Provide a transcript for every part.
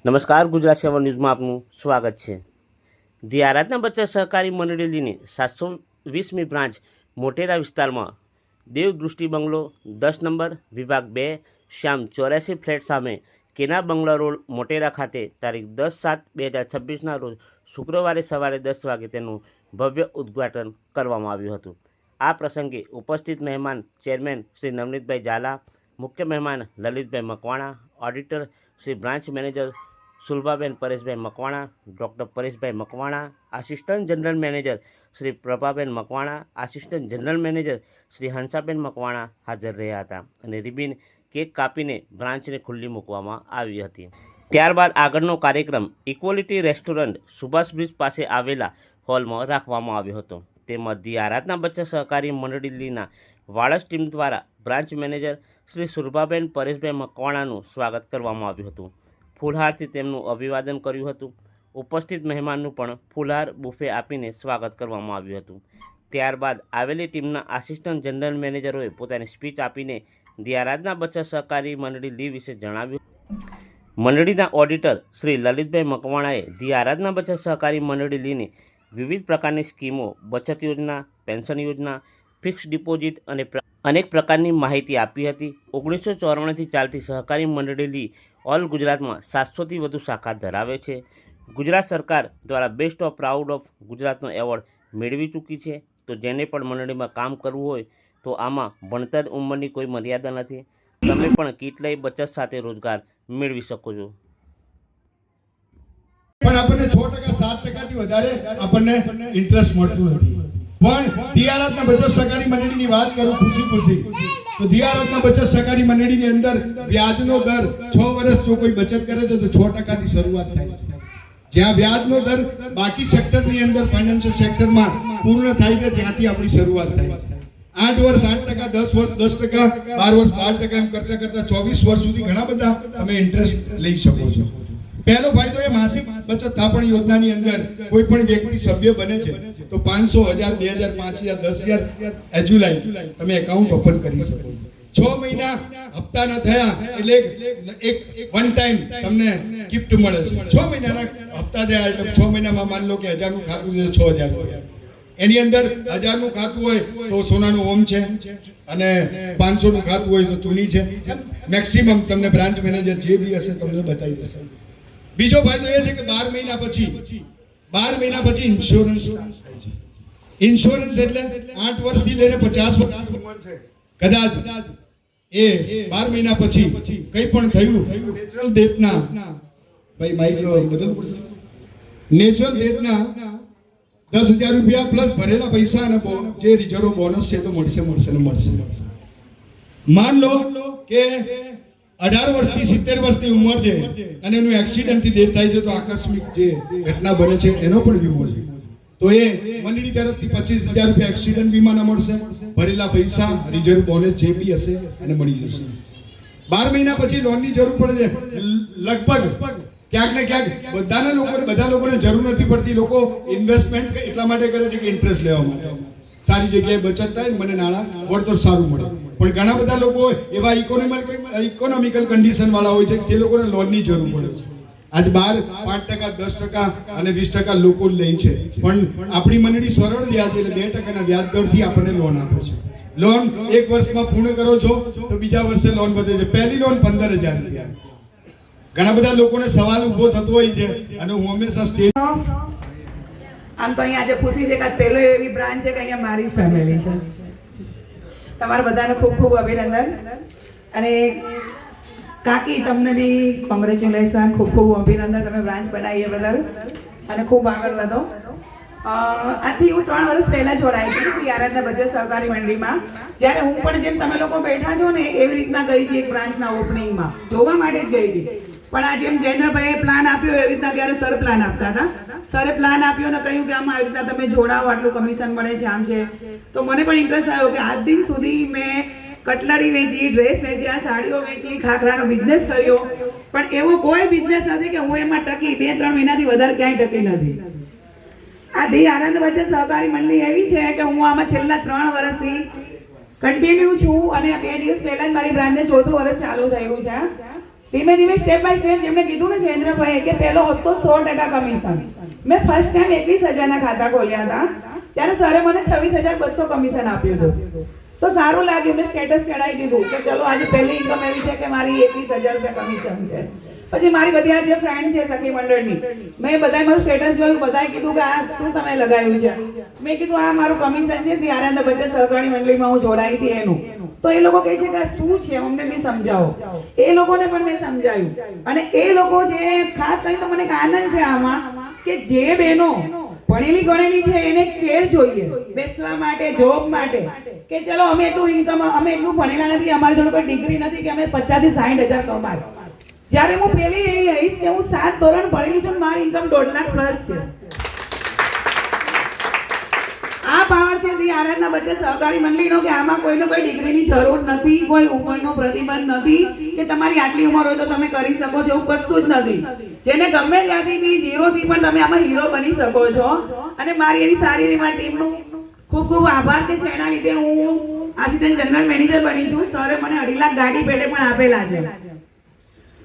નમસ્કાર, ગુજરાત 7 ન્યૂઝમાં આપનું સ્વાગત છે। ધી આરાધના બચત સહકારી મંડળીની 720મી બ્રાન્ચ મોટેરા વિસ્તારમાં દેવદૃષ્ટિ બંગલો 10 નંબર વિભાગ 2 શ્યામ 84 ફ્લેટ સામે કેના બંગલા રોડ મોટેરા ખાતે તારીખ 10/7/2026ના રોજ શુક્રવારે સવારે 10 વાગે તેનું ભવ્ય ઉદ્ઘાટન કરવામાં આવ્યું હતું। આ પ્રસંગે ઉપસ્થિત મહેમાન ચેરમેન શ્રી નવનીતભાઈ ઝાલા, મુખ્ય મહેમાન Lalitbhai Makwana, auditor Shri branch manager Sulabhaben Pareshbhai Makwana, doctor Pareshbhai Makwana, assistant general manager Shri Prabhaben Makwana, assistant general manager Shri Hansaben Makwana હાજર રહ્યા હતા અને રિબિન કેક કાપીને બ્રાન્ચને ખુલ્લી મૂકવામાં આવી હતી। ત્યારબાદ આગળનો કાર્યક્રમ ઇક્વલિટી રેસ્ટોરન્ટ સુભાષ બ્રિજ પાસે આવેલા હોલમાં રાખવામાં આવ્યો હતો। તેમાં ધી આરાધના બચત સહકારી મંડળીના વાળસ ટીમ દ્વારા બ્રાન્ચ મેનેજર શ્રી સુરભાબેન પરેશભાઈ મકવાણાનું સ્વાગત કરવામાં આવ્યું હતું। ફૂલહારથી તેમનું અભિવાદન કર્યું હતું। ઉપસ્થિત મહેમાનનું પણ ફૂલહાર બુફે આપીને સ્વાગત કરવામાં આવ્યું હતું। ત્યારબાદ આવેલી ટીમના આસિસ્ટન્ટ જનરલ મેનેજરોએ પોતાની સ્પીચ આપીને ધી આરાધના બચત સહકારી મંડળી લી વિશે જણાવ્યું। મંડળીના ઓડિટર શ્રી લલિતભાઈ મકવાણાએ ધી આરાધના બચત સહકારી મંડળી લીની વિવિધ પ્રકારની સ્કીમો, બચત યોજના, પેન્શન યોજના, ફિક્સ ડિપોઝિટ અને અનેક પ્રકારની માહિતી આપી હતી। 1994થી ચાલતી સહકારી મંડળી લી ઓલ ગુજરાતમાં 700થી વધુ શાખા ધરાવે છે। ગુજરાત સરકાર દ્વારા બેસ્ટ ઓફ પ્રાઉડ ઓફ ગુજરાતનો એવોર્ડ મેળવી ચૂકી છે। તો જેને પણ મંડળીમાં કામ કરવું હોય તો આમાં ભણતર ઉંમરની કોઈ મર્યાદા નથી। તમે પણ કીટ લઈ બચત સાથે રોજગાર મેળવી શકો છો। પણ આપણને 6% 7%થી વધારે આપણને ઇન્ટરેસ્ટ મળતું નથી। પણ ધી આરાધના બચત સહકારી મંડળીની વાત કરું ખુશી તો ધી આરાધના બચત સહકારી મંડળીની અંદર વ્યાજનો દર 6 વર્ષ જો કોઈ બચત કરે છે તો 6%થી શરૂઆત થાય છે। જ્યાં વ્યાજનો દર બાકી સેક્ટરની અંદર ફાઇનાન્શિયલ સેક્ટરમાં પૂર્ણ થાય છે ત્યાંથી આપણી શરૂઆત થાય છે। 8 વર્ષ 8%, 10 વર્ષ 10%, 12 વર્ષ 12% એમ કરતા 24 વર્ષ સુધી ઘણા બધા તમે ઇન્ટરેસ્ટ લઈ શકો છો। પહેલો ફાયદો એ માસિક બચત થાપણ યોજનાની અંદર કોઈ પણ વ્યક્તિ સભ્ય બને છે તો 500, 1000, 2000, 5000, 10000 એજ્યુલાઈ તમે એકાઉન્ટ ઓપન કરી શકો છો। 6 મહિના હપ્તા ન થયા એટલે એક વન ટાઈમ તમને ગિફ્ટ મળે છે। 6 મહિનાના હપ્તા થયા એટલે 6 મહિનામાં માન લો કે 1000 નું ખાતું છે 6000 રૂપિયા, એની અંદર 1000 નું ખાતું હોય તો સોનાનું ઓમ છે અને 500 નું ખાતું હોય તો ચૂની છે। મેક્સિમમ તમને બ્રાન્ચ મેનેજર જે બી હશે તમને બતાવી દેશે। બીજો ફાયદો એ છે કે 12 મહિના પછી ઇન્સ્યોરન્સ થાય છે। ઇન્સ્યોરન્સ એટલે 8 વર્ષથી લઈને 50 વર્ષ ઉંમર છે, કદાચ એ 12 મહિના પછી કંઈ પણ થયું નેચરલ ડેથના ભાઈ માઈક બદલવું પડશે, નેચરલ ડેથના 10,000 રૂપિયા પ્લસ ભરેલા પૈસા અને જે રિઝર્વ બોનસ છે તો મળશે। માન લો કે 18 વર્ષથી 70 વર્ષની ઉંમર છે અને એનું એક્સિડન્ટથી ડેથ થાય છે તો આકસ્મિક જે ઘટના બને છે એનો પણ વીમો છે તો એ મંડળી તરફથી 25,000 રૂપિયા એક્સિડન્ટ વીમાના મળશે। ભરેલા પૈસા, રિઝર્વ બોનસ જે બી હશે એને મળી જશે। 12 મહિના પછી લોનની જરૂર પડે છે। લગભગ ક્યાંક ને ક્યાંક બધા લોકોને જરૂર નથી પડતી। લોકો ઇન્વેસ્ટમેન્ટ એટલા માટે કરે છે કે ઇન્ટરેસ્ટ લેવા માટે, સારી જગ્યાએ બચત થાય મને નાણાં વળતર સારું મળે। પણ ઘણા બધા લોકો એવા ઇકોનોમિકલ કન્ડિશન વાળા હોય છે જે લોકોને લોનની જરૂર પડે છે। આજ 5%, 10% અને 20% લોકો લે છે, પણ આપણી મંડળી સરળ વ્યાજ એટલે 2%ના વ્યાજ દરથી આપણને લોન આપે છે। લોન 1 વર્ષમાં પૂર્ણ કરો છો તો બીજા વર્ષે લોન વધે છે। પહેલી લોન 15,000 રૂપિયા। ઘણા બધા લોકોને સવાલ ઊભો થતો હોય છે અને હું હંમેશા સ્ટેજ આમ તો અહીંયા આજે ખુશી છે કે પહેલો એવી બ્રાન્ચ છે કે અહીંયા મારી જ ફેમિલી છે। તમારા બધાને ખૂબ ખૂબ અભિનંદન અને કાકી તમને બી કોંગ્રેચ્યુલેશન, ખૂબ ખૂબ અભિનંદન, તમે બ્રાન્ચ બનાવી એ બદલ અને ખૂબ આગળ વધો। આથી હું 3 વર્ષ પહેલાં જોડાઈ હતી ધી આરાધના બચત સહકારી મંડળીમાં। જ્યારે હું પણ જેમ તમે લોકો બેઠા છો ને એવી રીતના ગઈ હતી એક બ્રાન્ચના ઓપનિંગમાં, જોવા માટે જ ગઈ હતી। પણ આ જેમ જયેન્દ્રભાઈએ પ્લાન આપ્યો એવી રીતના ત્યારે સર પ્લાન આપતા હતા। સરે પ્લાન આપ્યો ને કહ્યું કે આમાં આવી રીતના તમે જોડાઓ, આટલું કમિશન મળે છે, આમ છે। તો મને પણ ઇન્ટરેસ્ટ આવ્યો કે આજ દિન સુધી મેં કટલરી વેચી, ડ્રેસ વેચ્યા, સાડીઓ વેચી, ખાખરાનો બિઝનેસ કર્યો, પણ એવો કોઈ બિઝનેસ નથી કે હું એમાં ટકી 2-3 મહિનાથી વધારે ક્યાંય ટકી નથી। આ ધી આરાધના બચત સહકારી મંડળી એવી છે કે હું આમાં છેલ્લા 3 વર્ષથી કન્ટિન્યુ છું અને 2 દિવસ પહેલા જ મારી બ્રાન્ચને 4થું વર્ષ ચાલુ થયું છે। ધીમે ધીમે સ્ટેપ બાય સ્ટેપ જેમણે કીધું ને જયેન્દ્રભાઈ કે પહેલો હપ્તો 100% કમિશન. મેં ફર્સ્ટ ટાઈમ 21,000ના ખાતા ખોલ્યા હતા ત્યારે સરે મને 26,200 કમિશન આપ્યું હતું. તો સારું લાગ્યું, મેં સ્ટેટસ ચડાવી દીધું કે ચલો આજે પહેલી ઇન્કમ એવી છે કે મારી 21,000 રૂપિયા કમિશન છે. પછી મારી બધી આ જે ફ્રેન્ડ છે સખી મંડળની, મેં બધાએ મારું સ્ટેટસ જોયું, બધાએ કીધું કે આ શું તમે લગાવ્યું છે. મેં કીધું આ મારું કમિશન છે દિયારાના બચત સહકારી મંડળીમાં હું જોડાઈ હતી એનું. તો એ લોકો કહે છે કે આ શું છે, અમને બી સમજાવો. એ લોકોને પણ મેં સમજાવ્યું. અને એ લોકો જે ખાસ કરીને તો મને એક આનંદ છે આમાં કે જે બહેનો ભણેલી ગણેલી છે એને એક ચેર જોઈએ બેસવા માટે, જોબ માટે, કે ચલો અમે એટલું ઇન્કમ, અમે એટલું ભણેલા નથી, અમારી જોડે કોઈ ડિગ્રી નથી કે અમે 50,000 થી 60,000 કમાય. જ્યારે હું પેલી એ રહીશ કે હું 7 ધોરણ ભણેલું છું, મારી ઇન્કમ 1.5 લાખ પ્લસ છે. આ પાવર છે ધી આરાધના બચત સહકારી મંડળીનો કે આમાં કોઈને કોઈ ડિગ્રીની જરૂર નથી, કોઈ ઉંમરનો પ્રતિબંધ નથી કે તમારી આટલી ઉંમર હોય તો તમે કરી શકો છો, એવું કશું જ નથી. જેને ગમે ત્યાંથી બી 0 થી પણ તમે આમાં હીરો બની શકો છો. અને મારી એવી સારી એવી મારી ટીમનું ખૂબ ખૂબ આભાર કે જેના લીધે હું આસિસ્ટન્ટ જનરલ મેનેજર બની છું. સરે મને 2.5 લાખ ગાડી પેટે પણ આપેલા છે.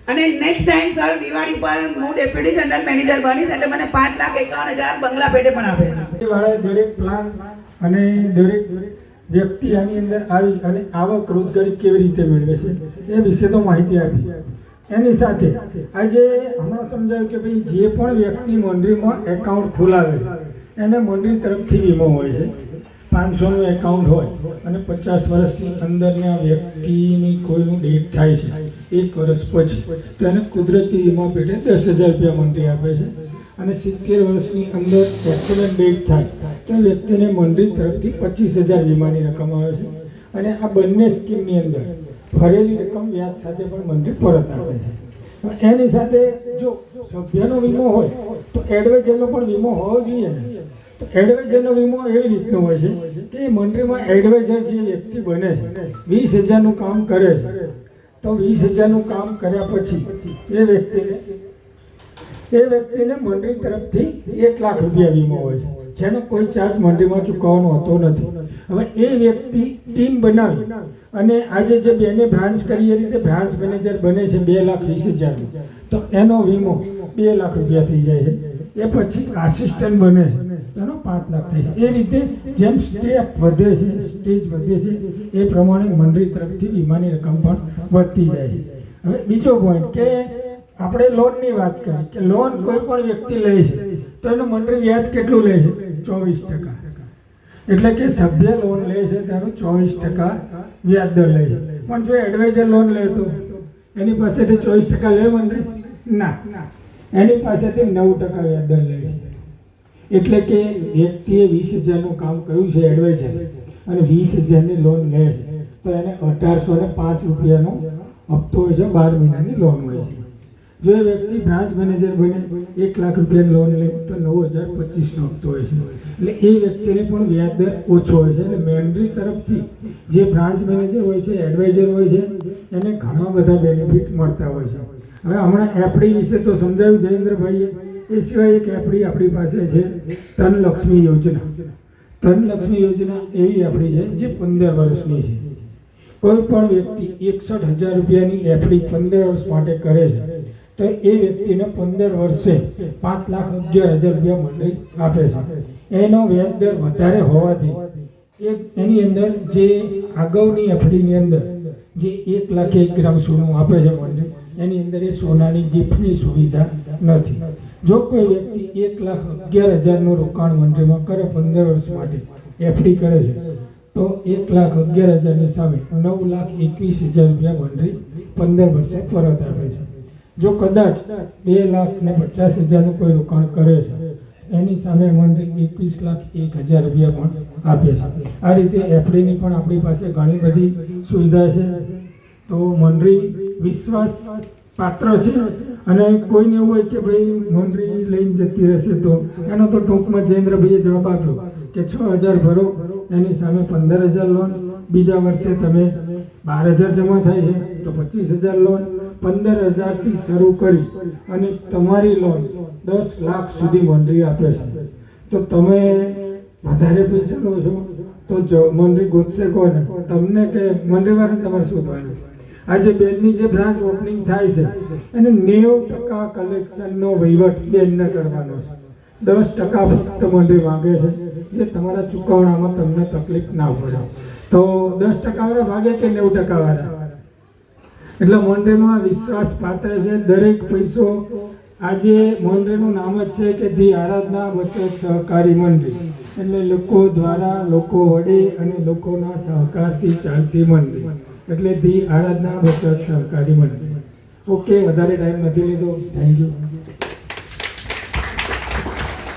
અને નેક્સ્ટ ટાઈમ સર દિવાળી પર હું ડેપ્યુટી જનરલ મેનેજર બનીશ એટલે મને 5,51,000 બંગલા પેટે પણ આપે છે. વાળા દરેક પ્લાન અને દરેક વ્યક્તિ આની અંદર આવી અને આવક રોજગારી કેવી રીતે મેળવે છે એ વિશે તો માહિતી આપી. એની સાથે આજે હમણાં સમજાયું કે ભાઈ જે પણ વ્યક્તિ મંડળીમાં એકાઉન્ટ ખોલાવે એને મંડળી તરફથી વીમો હોય છે. 500નું એકાઉન્ટ હોય અને 50 વર્ષની અંદરના વ્યક્તિની કોઈનું ડેથ થાય છે 1 વર્ષ પછી તો એને કુદરતી વીમા પેટે 10,000 રૂપિયા મંડળી આપે છે. અને 70 વર્ષની અંદર એક્સિડન્ટ ડેથ થાય તો વ્યક્તિને મંડળી તરફથી 25,000 વીમાની રકમ આવે છે. અને આ બંને સ્કીમની અંદર ભરેલી રકમ વ્યાજ સાથે પણ મંડળી પરત આપે છે. એની સાથે જો સભ્યનો વીમો હોય તો એડવાઇઝરનો પણ વીમો હોવો જોઈએ ને. તો એડવાઇઝરનો વીમો એવી રીતનો હોય છે કે મંડળીમાં એડવાઇઝર જે વ્યક્તિ બને છે 20,000નું કામ કરે છે તો 20,000નું કામ કર્યા પછી એ વ્યક્તિને મંડળી તરફથી 1 લાખ રૂપિયા વીમો હોય છે જેનો કોઈ ચાર્જ મંડળીમાં ચૂકવવાનો હોતો નથી. હવે એ વ્યક્તિ ટીમ બનાવી અને આજે જે બેને બ્રાન્ચ કરી એ રીતે બ્રાન્ચ મેનેજર બને છે 2,20,000 તો એનો વીમો 2 લાખ રૂપિયા થઈ જાય છે. એ પછી આસિસ્ટન્ટ બને છે એનો 5 લાખ થાય છે. એ રીતે જેમ સ્ટેપ વધે છે, સ્ટેજ વધે છે એ પ્રમાણે મંડળી તરફથી વીમાની રકમ પણ વધતી જાય છે. હવે બીજો પોઈન્ટ કે આપણે લોનની વાત કરી કે લોન કોઈ પણ વ્યક્તિ લે છે તો એનું મંડળી વ્યાજ કેટલું લે છે 24%. એટલે કે સભ્ય લોન લે છે તેનું 24% વ્યાજ દર લે છે. પણ જો એડવાઇઝર લોન લે તો એની પાસેથી 24% લે મંડળી? ના, એની પાસેથી 9% વ્યાજ દર લે છે. એટલે કે વ્યક્તિએ 20,000નું કામ કર્યું છે એડવાઇઝર અને 20,000ની લોન લે છે તો એને 1,805 રૂપિયાનો હપ્તો હોય છે, 12 મહિનાની લોન હોય છે. જો એ વ્યક્તિ બ્રાન્ચ મેનેજર બને 1 લાખ રૂપિયાની લોન લે તો 9,025નો હપ્તો હોય છે. એટલે એ વ્યક્તિને પણ વ્યાજ દર ઓછો હોય છે. એટલે મંડળી તરફથી જે બ્રાન્ચ મેનેજર હોય છે, એડવાઇઝર હોય છે, એને ઘણા બધા બેનિફિટ મળતા હોય છે. હવે હમણાં એફડી વિશે તો સમજાવ્યું જયેન્દ્રભાઈએ. એ સિવાય એક એફડી આપણી પાસે છે ધનલક્ષ્મી યોજના. ધનલક્ષ્મી યોજના એવી એફડી છે જે 15 વર્ષની છે. કોઈ પણ વ્યક્તિ 61,000 રૂપિયાની એફડી 15 વર્ષ માટે કરે છે તો એ વ્યક્તિને 15 વર્ષે 5,11,000 રૂપિયા મંડળી આપે છે. એનો વ્યાજ દર વધારે હોવાથી એની અંદર જે અગાઉની એફડીની અંદર જે 1,01 ગ્રામ સોનું આપે છે મંડળી, એની અંદર એ સોનાની ગિફ્ટની સુવિધા નથી. જો કોઈ વ્યક્તિ 1,11,000નું રોકાણ મંડળીમાં કરે 15 વર્ષ માટે એફડી કરે છે તો 1,11,000ની સામે 9,21,000 રૂપિયા મંડળી 15 વર્ષે પરત આપે છે. જો કદાચ 2,50,000નું કોઈ રોકાણ કરે છે એની સામે મંડળી 21,01,000 રૂપિયા પણ આપે છે. આ રીતે એફડીની પણ આપણી પાસે ઘણી બધી સુવિધા છે. તો મંડળી વિશ્વાસ પાત્ર છે. અને કોઈને એવું હોય કે ભાઈ મંડળી લઈને જતી રહેશે તો એનો તો ટૂંકમાં જયેન્દ્રભાઈએ જવાબ આપ્યો કે 6,000 ભરો એની સામે 15,000 લોન, બીજા વર્ષે તમે 12,000 જમા થાય છે તો 25,000 લોન, 15,000થી શરૂ કરી અને તમારી લોન 10 લાખ સુધી મંડળી આપે છે. તો તમે વધારે પૈસા લો છો તો મંડળી ગોતશે કોને? તમને કે મંડળીવાળાને તમારે શું થવાનું? આજે બેનની જે બ્રાન્ચ ઓપનિંગ થાય છે એને 90% કલેક્શનનો વહીવટ બેનને કરવાનો છે. 10% ફક્ત મંડળી માંગે છે, જે તમારા ચૂકવણામાં તમને તકલીફ ના પડે. તો 10% વાળા ભાગે કે 90% વાળા, એટલે મંડળીમાં વિશ્વાસ પાત્ર છે. દરેક પૈસો આજે મંડળીનું નામ જ છે કે ધી આરાધના બચત સહકારી મંડળી, એટલે લોકો દ્વારા, લોકો વડે અને લોકોના સહકારથી ચાલતી મંડળી, એટલે ધી આરાધના બચત સહકારી મંડળી. ઓકે, વધારે ટાઈમ નથી લીધો. Thank you.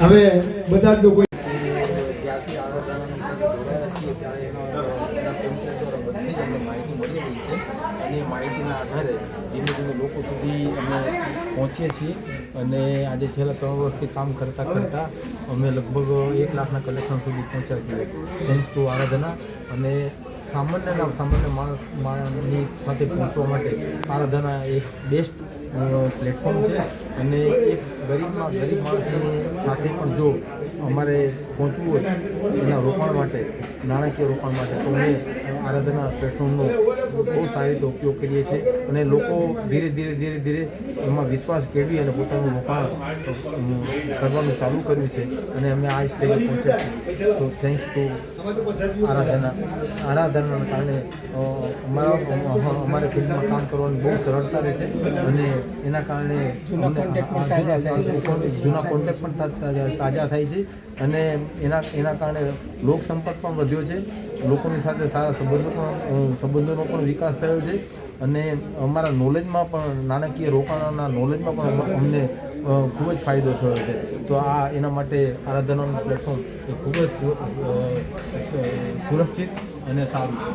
હવે બધા જ લોકો જ્યાંથી આરાધનાની સાથે જોડાયા છીએ ત્યારે એના પંચાયત દ્વારા બધી જ અમને માહિતી મળી રહી છે અને એ માહિતીના આધારે ધીમે ધીમે લોકો સુધી અમે પહોંચીએ છીએ અને આજે છેલ્લા 3 વર્ષથી કામ કરતાં કરતાં અમે લગભગ 1 લાખના કલેક્શન સુધી પહોંચ્યા છીએ, થેન્ક્સ ટુ આરાધના. અને સામાન્ય માણસની સાથે પહોંચવા માટે આરાધના એક બેસ્ટ પ્લેટફોર્મ છે અને એક ગરીબ માણસની સાથે પણ જો અમારે પહોંચવું હોય એના રોકાણ માટે, નાણાકીય રોકાણ માટે, તો અમે આરાધના પ્લેટફોર્મનો બહુ સારી રીતે ઉપયોગ કરીએ છીએ અને લોકો ધીરે ધીરે એમાં વિશ્વાસ કેળવી અને પોતાનું રોકાણ કરવાનું ચાલુ કર્યું છે અને અમે આ સ્ટેજે પહોંચ્યા છીએ. તો થેન્ક્સ ટુ આરાધનાના કારણે અમારે ફિલ્ડમાં કામ કરવાની બહુ સરળતા રહે છે અને એના કારણે જૂના કોન્ટેક્ટ પણ તાજા થાય છે અને એના કારણે લોકસંપર્ક પણ વધ્યો છે, લોકોની સાથે સારા સંબંધોનો પણ વિકાસ થયો છે અને અમારા નોલેજમાં પણ, નાણાકીય રોકાણના નોલેજમાં પણ અમને ખૂબ જ ફાયદો થયો છે. તો આ એના માટે આરાધનાનું પ્લેટફોર્મ એ ખૂબ જ સુરક્ષિત અને સારું છે.